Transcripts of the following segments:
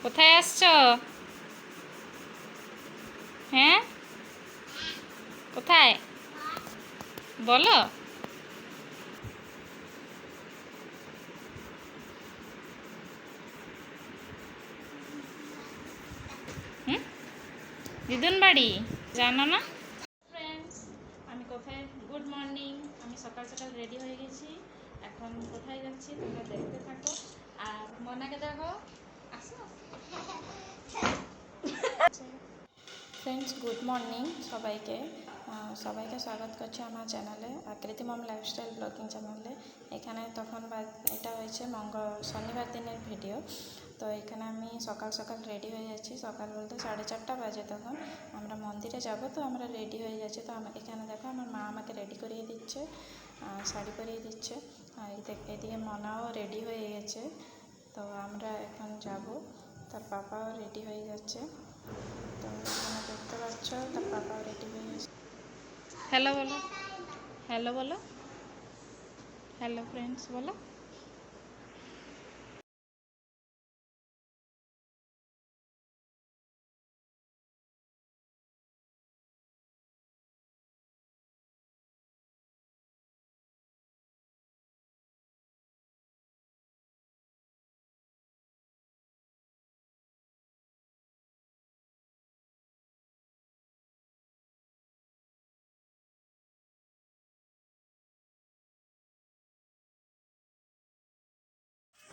কোথায় আসছো? হ্যাঁ, কোথায় বলো? হুম, দিদুন বাড়ি জানো না? ফ্রেন্ডস, আমি কোথায়, গুড মর্নিং। আমি সকাল সকাল রেডি হয়ে গেছি। এখন কোথায় যাচ্ছি তোমরা দেখতে থাকো। আর মনাকে দেখো, আসো। ফ্রেন্ডস, গুড মর্নিং সবাইকে। সবাইকে স্বাগত করছি আমার চ্যানেলে, আকৃতি মম লাইফস্টাইল ব্লগিং চ্যানেলে। এখানে তখন এটা হয়েছে শনিবার দিনের ভিডিও। তো এখানে আমি সকাল সকাল রেডি হয়ে যাচ্ছি। সকাল বলতে 4:30 বাজে। তখন আমরা মন্দিরে যাব, তো আমরা রেডি হয়ে যাচ্ছি। তো এখানে দেখো আমার মা আমাকে রেডি করিয়ে দিচ্ছে, শাড়ি পরিয়ে দিচ্ছে। আর এদিকে মনাও রেডি হয়ে গেছে। তো আমরা এখন যাব, তার পাপাও রেডি হয়ে যাচ্ছে। তো এখানে দেখতে পাচ্ছ তার পাপাও রেডি হয়ে গেছে। হ্যালো বলো, হ্যালো বলো, হ্যালো ফ্রেন্ডস বলো।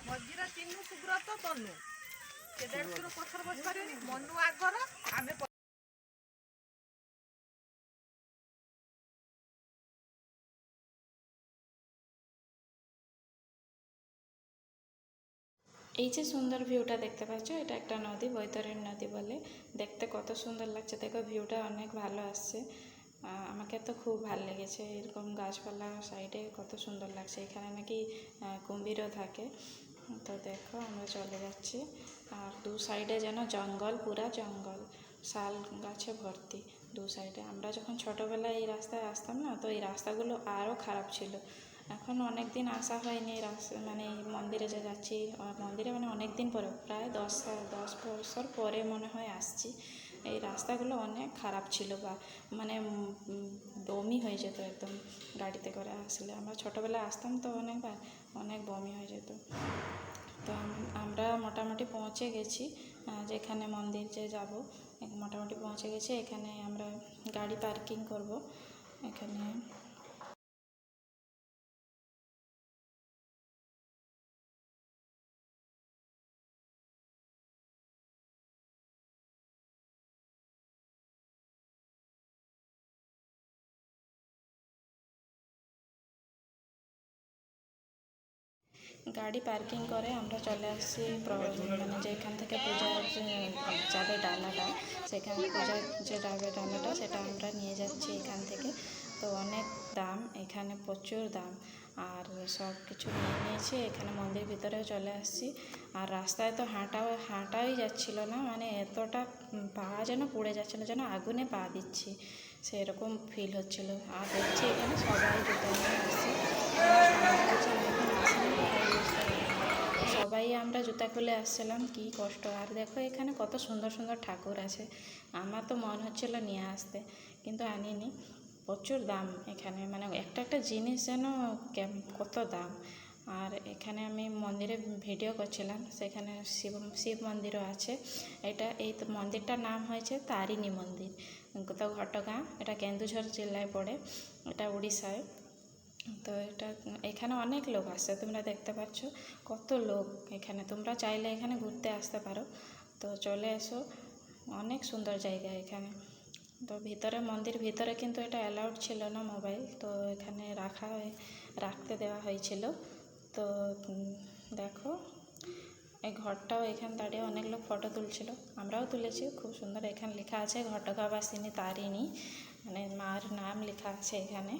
ମଝିରେ ଚିହ୍ନୁ ସୁବ୍ରତ ତନୁ ସେ ଦେଢ଼ଶୁର ପଛରେ ବସି ପାରିବେନି, ମନୁ ଆଗର ଆମେ এই যে সুন্দর ভিউটা দেখতে পাচ্ছ, এটা একটা নদী, বৈতরণী নদী বলে। দেখতে কত সুন্দর লাগছে, দেখো ভিউটা অনেক ভালো আসছে। আমাকে তো খুব ভালো লেগেছে। এরকম গাছপালা সাইডে কত সুন্দর লাগছে। এখানে নাকি কুম্ভীরও থাকে। তো দেখো আমরা চলে যাচ্ছি। আর দু সাইডে যেন জঙ্গল, পুরা জঙ্গল, শাল গাছে ভর্তি দু সাইডে। আমরা যখন ছোটোবেলায় এই রাস্তায় আসতাম না, তো এই রাস্তাগুলো আরও খারাপ ছিল। এখন অনেক দিন আসা হয়নি রাস্তা, মানে এই মন্দিরে যে যাচ্ছি, মন্দিরে মানে অনেক দিন পরে, প্রায় 10 বছর পরে মনে হয় আসছি। এই রাস্তাগুলো অনেক খারাপ ছিল, বা মানে বমি হয়ে যেত একদম গাড়িতে করে আসলে। আমরা ছোটোবেলায় আসতাম তো অনেকবার, অনেক বমি হয়ে যেত। তো আমরা মোটামুটি পৌঁছে গেছি যেখানে মন্দির যে যাব, মোটামুটি পৌঁছে গেছি। এখানে আমরা গাড়ি পার্কিং করব এখানে। গাড়ি পার্কিং করে আমরা চলে আসছি, মানে যেখান থেকে পূজা যাবে ডালাটা, সেখানে পূজার যে ডালাটা সেটা আমরা নিয়ে যাচ্ছি এখান থেকে। তো অনেক দাম এখানে, প্রচুর দাম। আর সব কিছু নিয়ে নিয়েছি, এখানে মন্দির ভিতরেও চলে আসছি। আর রাস্তায় তো হাঁটাই যাচ্ছিল না, মানে এতটা পা যেন পুড়ে যাচ্ছিলো, যেন আগুনে পা দিচ্ছি সেরকম ফিল হচ্ছিল। আর দেখছি এখানে সবাই জুতো নিয়ে আসছে। সবাই আমরা জুতা খুলে আসছিলাম, কি কষ্ট। আর দেখো এখানে কত সুন্দর সুন্দর ঠাকুর আছে। আমার তো মন হচ্ছিল নিয়ে আসতে, কিন্তু আনিনি। প্রচুর দাম এখানে, মানে একটা একটা জিনিস যেন কত দাম। আর এখানে আমি মন্দিরে ভিডিও করছিলাম, সেখানে শিব মন্দিরও আছে। এই মন্দিরটার নাম হয়েছে তারিণী মন্দির, তো ঘটগাঁ, এটা কেন্দুঝর জেলায় পড়ে, এটা উড়িষ্যায়। তো এখানে অনেক লোক আসছে, তোমরা দেখতে পাচ্ছ কত লোক এখানে। তোমরা চাইলে এখানে ঘুরতে আসতে পারো, তো চলে এসো। অনেক সুন্দর জায়গা এখানে। তো ভিতরে, মন্দির ভিতরে কিন্তু এটা অ্যালাউড ছিল না মোবাইল, তো এখানে রাখতে দেওয়া হয়েছিল। তো দেখো এই ঘরটাও, এখানে দাঁড়িয়ে অনেক লোক ফটো তুলছিল, আমরাও তুলেছি, খুব সুন্দর। এখানে লেখা আছে ঘটগাঁবাসিনী তারিণী, মানে মার নাম লেখা আছে এখানে।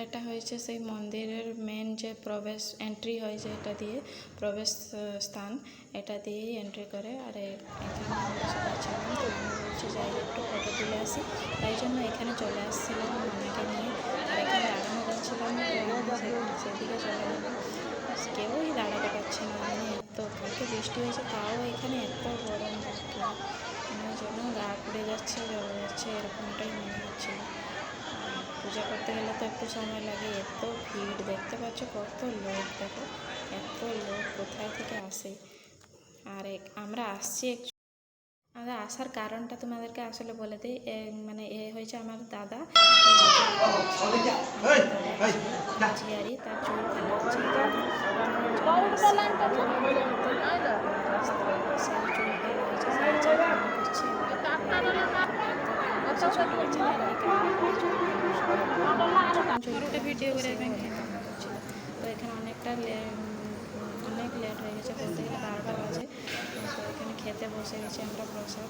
এটা হয়েছে সেই মন্দিরের মেন যে প্রবেশ এন্ট্রি হয়, যে এটা দিয়ে প্রবেশ স্থান, এটা দিয়েই এন্ট্রি করে। আর এখানে আমরা সবাই ছিলাম, তো আমি ভাবছি যাই একটু ফটো তুলে আসি, তাই জন্য এখানে চলে আসছিলাম মামাকে নিয়ে। আর এখানে দাঁড়ানো যাচ্ছিল না, তো আমি সেদিকে চলে গেলাম। কেউই দাঁড়াতে পারছে না, মানে এত কালকে বৃষ্টি হয়েছে তাও এখানে এত গরম বাপরে, মানে যেন গা পুড়ে যাচ্ছে, জ্বলে যাচ্ছে, এরকমটাই মনে হচ্ছিলো। পূজা করতে গেলে তো একটু সময় লাগে, এত ভিড় দেখতে পাচ্ছ, কত লোক দেখো, এত লোক কোথায় থেকে আসে। আর আমরা আসছি আমরা আসার কারণটা তোমাদেরকে আসলে বলে দিই, মানে এ হয়েছে আমার দাদা, জিয়ারি, তার চুল ফেলা হচ্ছে, সেই চুল ফেলা হয়েছে, সেই চুল করছে ভিডিও করে করছিল। তো এখানে অনেক লেট হয়ে গেছে, বলতে গেলে 12টা বাজে। তো এখানে খেতে বসে গেছি আমরা প্রসাদ।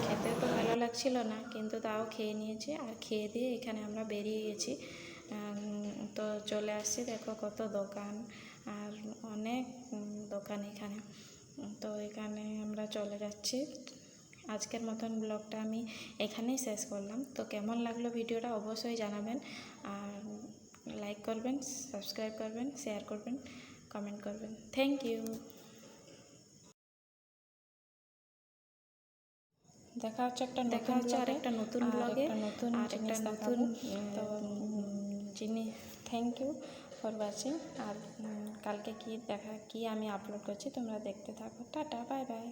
খেতে তো ভালো লাগছিল না, কিন্তু তাও খেয়ে নিয়েছি। আর খেয়ে দিয়ে এখানে আমরা বেরিয়ে গেছি। তো চলে আসছি, দেখো কত দোকান আর অনেক দোকান এখানে। তো এখানে আমরা চলে যাচ্ছি। আজকের মতন ব্লগটা আমি এখানেই শেষ করলাম। তো কেমন লাগলো ভিডিওটা অবশ্যই জানাবেন, আর লাইক করবেন, সাবস্ক্রাইব করবেন, শেয়ার করবেন, কমেন্ট করবেন। Thank you. দেখা হচ্ছে আর একটা নতুন ব্লগে, আর একটা নতুন তো জিনিস। Thank you for watching. আর কালকে কি আমি আপলোড করছি তোমরা দেখতে থাকো। Tata, bye by.